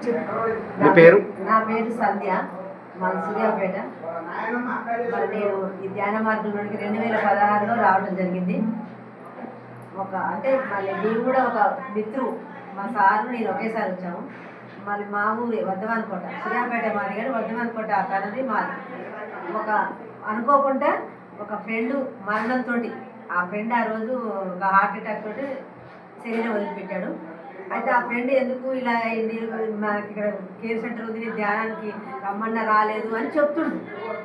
మీ పేరు? నా పేరు సంధ్య, మాది సూర్యాపేట. మరి నేను ఈ ధ్యాన మార్గంలోనికి 2016లో రావడం జరిగింది. అంటే మళ్ళీ మేము కూడా ఒక మిత్రు, మా సారు నేను ఒకేసారి వచ్చాము. మళ్ళీ మా ఊరి వర్ధమానకోట, సూర్యాపేట మాది కానీ వర్ధమానకోట తనది మాది. అనుకోకుండా ఒక ఫ్రెండ్ మరణంతో, ఆ ఫ్రెండ్ ఆ రోజు ఒక హార్ట్ అటాక్ తోటి శరీరం వదిలిపెట్టాడు. అయితే ఆ ఫ్రెండ్ ఎందుకు ఇలా మనకి ఇక్కడ కేర్ సెంటర్ ఉంది, ధ్యానానికి రమ్మన్నా రాలేదు అని చెప్తుండు.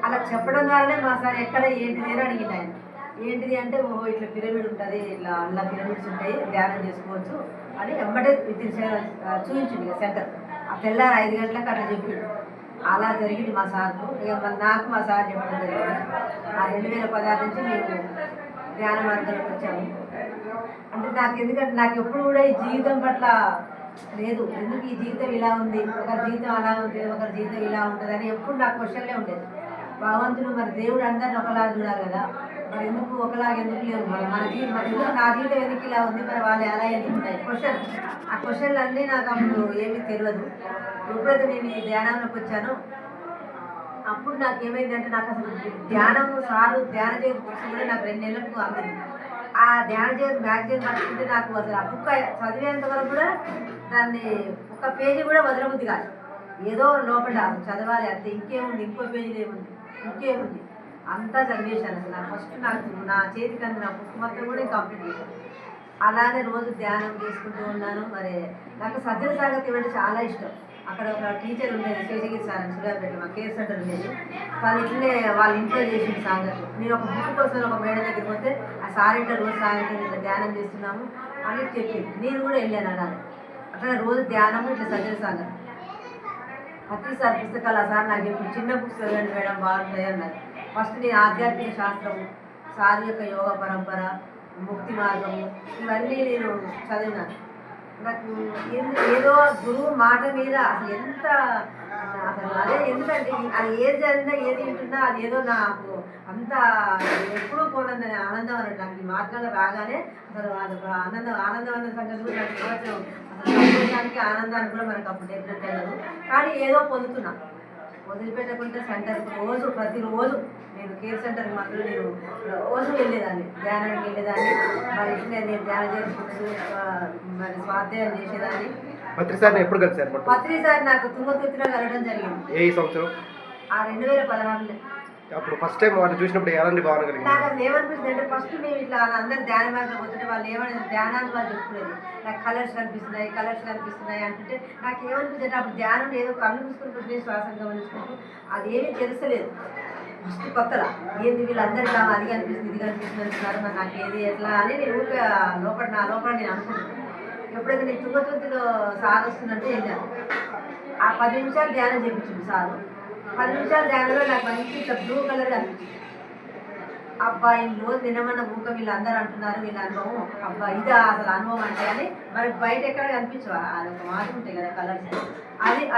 అలా చెప్పడం ద్వారానే మా సార్ ఎక్కడ ఏంటిది అని అడిగింది. ఆయన ఏంటిది అంటే, ఓహో ఇట్లా పిరమిడ్ ఉంటుంది, ఇట్లా అలా పిరమిడ్స్ ఉంటాయి, ధ్యానం చేసుకోవచ్చు అని వెంబడే చూపించింది సెంటర్. ఆ తెల్లారి 5 గంటలకు అట్లా చెప్పిండు. అలా జరిగింది మా సార్కు. ఇక నాకు మా సార్ చెప్పడం జరిగింది. ఆ 2016 నుంచి మేము ధ్యాన మార్గంలోకి వచ్చాము. అంటే ఎందుకంటే నాకు ఎప్పుడు కూడా ఈ జీవితం పట్ల లేదు, ఎందుకు ఈ జీవితం ఇలా ఉంది, ఒకరి జీవితం అలా ఉంటుంది, ఒకరి జీవితం ఇలా ఉంటుంది అని ఎప్పుడు నాకు క్వశ్చన్లే ఉండేది. భగవంతుడు మరి దేవుడు అందరిని ఒకలాగా చూడాలి కదా, మరి ఎందుకు ఒకలాగా ఎందుకు లేవు, మరి ఎందుకు నా జీవితం ఎందుకు ఇలా ఉంది, మరి వాళ్ళు ఎలా ఎందుకు ఉంటాయి క్వశ్చన్. ఆ క్వశ్చన్లు అన్నీ నాకు అప్పుడు ఏమీ తెలియదు. ఎప్పుడైతే నేను ఈ ధ్యానంలోకి వచ్చానో అప్పుడు నాకు ఏమైందంటే, నాకు అసలు ధ్యానం సారు ధ్యాన చేయడం కూడా నాకు 2 నెలలకు అందింది. ఆ ధ్యాన చేయడం మ్యాగజైన్ పట్టుకుంటే నాకు అసలు ఆ బుక్ చదివేంత వరకు కూడా దాన్ని ఒక పేజీ కూడా వదలబుద్ధి కాదు. ఏదో లోపల చదవాలి అంతే, ఇంకేముంది, ఇంకో పేజీలో ఏముంది, ఇంకేముంది, అంతా చదివేశాను. అసలు ఫస్ట్ నాకు నా చేతికి అందిన బుక్ మొత్తం కూడా కంప్లీట్ చేశాను. అలానే రోజు ధ్యానం చేసుకుంటూ ఉన్నాను. మరి నాకు సజ్జన సాంగత్యం అంటే చాలా ఇష్టం. అక్కడ ఒక టీచర్ ఉండేది, శేషగిరి సార్ అని, సూర్యాపేట మా కేర్ సెంటర్ ఉండేది. తను ఇట్లనే వాళ్ళ ఇంట్లో చేసిన సాంగత్యం. నేను ఒక బుక్ కోసం ఒక మేడం దగ్గరికి పోతే, ఆ సార్ ఇంట్లో రోజు సాయంత్రం ఇట్లా ధ్యానం చేస్తున్నాము అని చెప్పింది. నేను కూడా వెళ్ళాను అలానే. అట్లా రోజు ధ్యానము ఇట్లా సజ్జన సాంగత్యం. అతి సార్ పుస్తకాలు ఆ సార్ నాకు చెప్పి చిన్న బుక్స్ చదవండి మేడం బాగుంటాయి అన్నారు. ఫస్ట్ నేను ఆధ్యాత్మిక శాస్త్రము, సార్ యొక్క యోగ పరంపర, ముక్తి మార్గము, ఇవన్నీ నేను చదివినాను. నాకు ఏదో గురువు మాట మీద అసలు అసలు అదే ఎందుకంటే అది ఏది చదివినా ఏది వింటున్నా అది ఏదో నాకు అంత ఎప్పుడూ పోనందని ఆనందం అన్నట్టు. నాకు ఈ మార్గంలో రాగానే అసలు ఆనందం అన్న సంగతి కూడా నాకు సంవత్సరం అసలు సంతోషానికి ఆనందానికి కూడా మనకు అప్పుడు డెఫినెట్ వెళ్ళదు. కానీ ఏదో పొందుతున్నా. వదిలిపెట్టకుండా సెంటర్కి ప్రతిరోజు నేను కేర్ సెంటర్కి మాత్రం నేను రోజు వెళ్ళేదాన్ని, ధ్యానానికి వెళ్ళేదాన్ని. మరి ఇట్లా నేను ధ్యానం చేసుకుంటూ మరి స్వాధ్యాయం చేసేదాన్ని. ఎప్పుడు కలిసారు? పత్రిసారి నాకు తుంగతుర్తిలో కలగడం జరిగింది. ఏ సంవత్సరం? ఆ 2016. అప్పుడు ఫస్ట్ టైం వాటిని చూసినప్పుడు ఎలాంటి భావన కలిగింది? నాకు అసలు ఏమనిపిస్తుంది అంటే, ఫస్ట్ మేము ఇట్లా అందరు ధ్యాన మార్గం పోతుంటే వాళ్ళు ఏమని ధ్యానాన్ని వాళ్ళు చెప్పుకునేది, నాకు కలర్స్ కనిపిస్తున్నాయి అంటుంటే నాకు ఏమనిపిస్తుంది, అప్పుడు ధ్యానం ఏదో కళ్ళు మూసుకుంటుంటే శ్వాసం గమనించుకుంటూ అది ఏమీ తెలుసలేదు. ఫస్ట్ కొత్తలా ఏంది వీళ్ళందరూ ఇలా అది కనిపిస్తుంది ఇది కనిపిస్తుంది అంటున్నారు, మరి నాకు ఏది ఎట్లా అని నేను నా లోపల నేను అనుకుంటున్నాను. ఎప్పుడైతే నేను తుంగతుర్తిలో సార్ వస్తుందంటే వెళ్ళాను. ఆ 10 నిమిషాలు ధ్యానం చేయించింది సారు. 10 నిమిషాల ధ్యానంలో నాకు మంచి ఇట్లా బ్లూ కలర్ అనిపించింది. అబ్బాయి రోజు తినమన్న ఊక వీళ్ళందరూ అంటున్నారు, వీళ్ళ అనుభవం అబ్బా ఇదా అసలు అనుభవం అంటే అని మనకి బయట ఎక్కడ కనిపించవు, అది ఒక మాట ఉంటాయి కదా కలర్స్.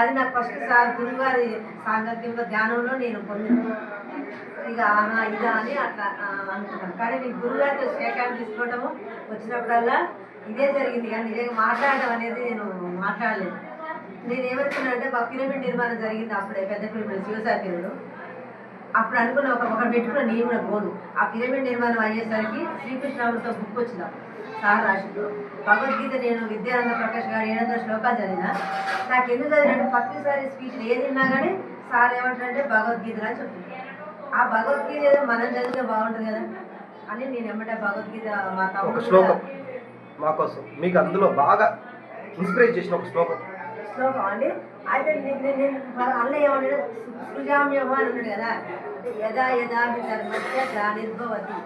అది నాకు ఫస్ట్ సార్ గురువుగారి సాంగత్యంలో ధ్యానంలో నేను పొందిన ఇక ఇదా అని అట్లా అనుకున్నాను. కానీ నేను గురువుగారితో శేఖరణ తీసుకోవటము వచ్చినప్పుడల్లా ఇదే జరిగింది. కానీ నిజంగా మాట్లాడటం అనేది నేను మాట్లాడలేదు. నేను ఏమనుకున్నానంటే, మా పిరమిడ్ నిర్మాణం జరిగింది అప్పుడే, పెద్ద పిరమిడ్ శివసాయి పిరమిడ్. అప్పుడు అనుకున్న ఒక పెట్టుకున్న నేను కూడా పోను. ఆ పిరమిడ్ నిర్మాణం అయ్యేసరికి శ్రీకృష్ణామృతం బుక్ వచ్చింది సార్ రాసిండు. భగవద్గీత నేను విద్యానంద ప్రకాష్ గారు 700 శ్లోకాలు చదివిన. నాకు ఎందుకు చదివినంటే, ప్రతిసారి స్పీచ్లు ఏది విన్నా కానీ సార్ ఏమంటారంటే భగవద్గీత అని చెప్తుంది. ఆ భగవద్గీత ఏదో మనం చదివితే బాగుంటుంది కదా అని నేను ఏమంటే భగవద్గీత మా తమ్ముడు శ్లోకం మా కోసం మీకు అందులో బాగా ఇన్స్పిరేట్ చేసిన ఒక శ్లోకం అండి. అయితే నేను అన్న ఏమన్నాడు, సృజామ్యమో అని ఉన్నాడు కదా, యదా యదా ధర్మస్య గ్లానిర్భవతి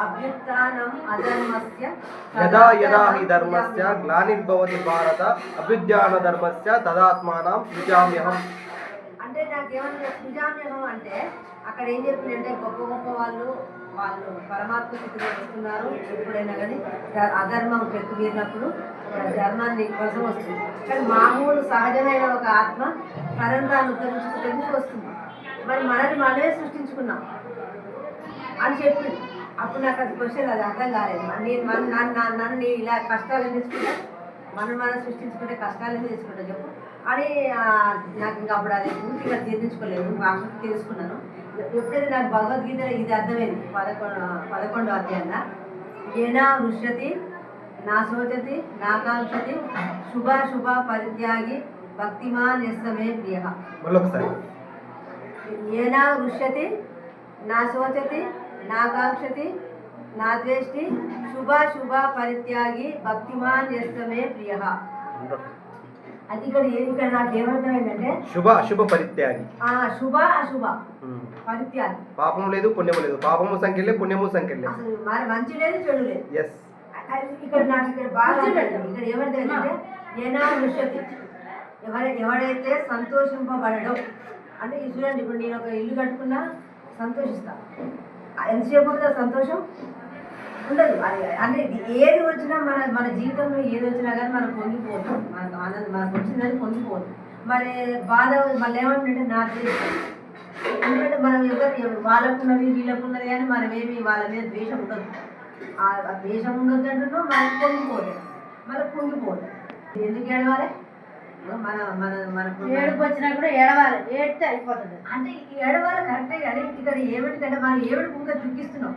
అభ్యుత్థానం అధర్మస్య యదా యదా హి ధర్మస్య గ్లానిర్భవతి భారత అభ్యుత్థాన ధర్మస్య తదాత్మానం సృజామ్యహం. అంటే నాకేమన్నా సృజామ్యహం అంటే అక్కడ ఏం చెప్పిందంటే, గొప్ప గొప్ప వాళ్ళు పరమాత్మ స్థితిలో వస్తున్నారు. ఎప్పుడైనా కానీ అధర్మం పెట్టుకున్నప్పుడు ధర్మాన్ని కోసం వస్తుంది. కానీ మామూలు సహజమైన ఒక ఆత్మ తనను తాను ఉద్ధరించుకుంటూ వస్తుంది. మరి మనమే సృష్టించుకున్నాం అని చెప్పింది. అప్పుడు నాకు అది క్వశ్చన్ అది అర్థం కాలేదు. నన్ను ఇలా కష్టాలు తీసుకుంటా మనం సృష్టించుకుంటే కష్టాలు తెచ్చుకుంటా చెప్పు అని నాకు ఇంకా అప్పుడు అది పూర్తిగా తీర్చుకోలేదు అప్పుడు తెలుసుకున్నాను. ఎప్పుడైతే నాకు భగవద్గీత ఇది అర్థమైంది 11వ అధ్యాయంలో ఏనా వృష్యతి నా శోచతి నా కాంక్షతి శుభ పరిత్యాగి భక్తిమాన్ యస్సమే ప్రియ. మళ్ళొకసారి. ఏనా వృష్యతి నా శోచతి నా కాంక్షతి నా ద్వేష్టి శుభ పరిత్యాగి భక్తిమాన్ యస్సమే ప్రియ. అది ఇక్కడ నాకు ఏమర్థమైందంటే శుభ అశుభ పరిత్యాగి. శుభ అశుభ పరిత్యాగి. పాపము లేదు పుణ్యము లేదు, పాపము సంఖ్యలే పుణ్యము సంఖ్యలే, అసలు మరి మంచి లేదు చెడు లేదు. ఎస్. ఇక్కడ నాకు బాగా ఇక్కడ ఏమర్థమైందంటే ఏనా వృష్యతి ఎవడైతే సంతోషింపబడడో అంటే ఈ చూడండి, ఇప్పుడు నేను ఒక ఇల్లు కట్టుకున్నా సంతోషిస్తాను. ఎంతసేపు ఉంటుందో సంతోషం ఉండదు. అంటే ఏది వచ్చినా మన జీవితంలో ఏది వచ్చినా కానీ మనం పొంగిపోతాం. మనకు వచ్చిందని పొంగిపోతాం. మరి బాధ మళ్ళీ ఏమంటుంటే నా ద్వేషం. ఎందుకంటే మనం వాళ్ళకున్నది వీళ్ళకున్నది కానీ మనమేమి వాళ్ళ మీద ద్వేషం ఉండదు. ఆ ద్వేషం ఉండొద్దు అంటున్నాం, మనకు పొంగిపోతాం, మళ్ళీ పొంగిపోతాం. ఎందుకు ఏడవాలి? ఏడుపు వచ్చినా కూడా ఏడవాలి, ఏడితే అయిపోతుంది. అంటే ఏడవాలి కరెక్టే. కానీ ఇక్కడ ఏమిటంటే మనం ఏడుపు ఇంకా దుఃఖిస్తున్నాం.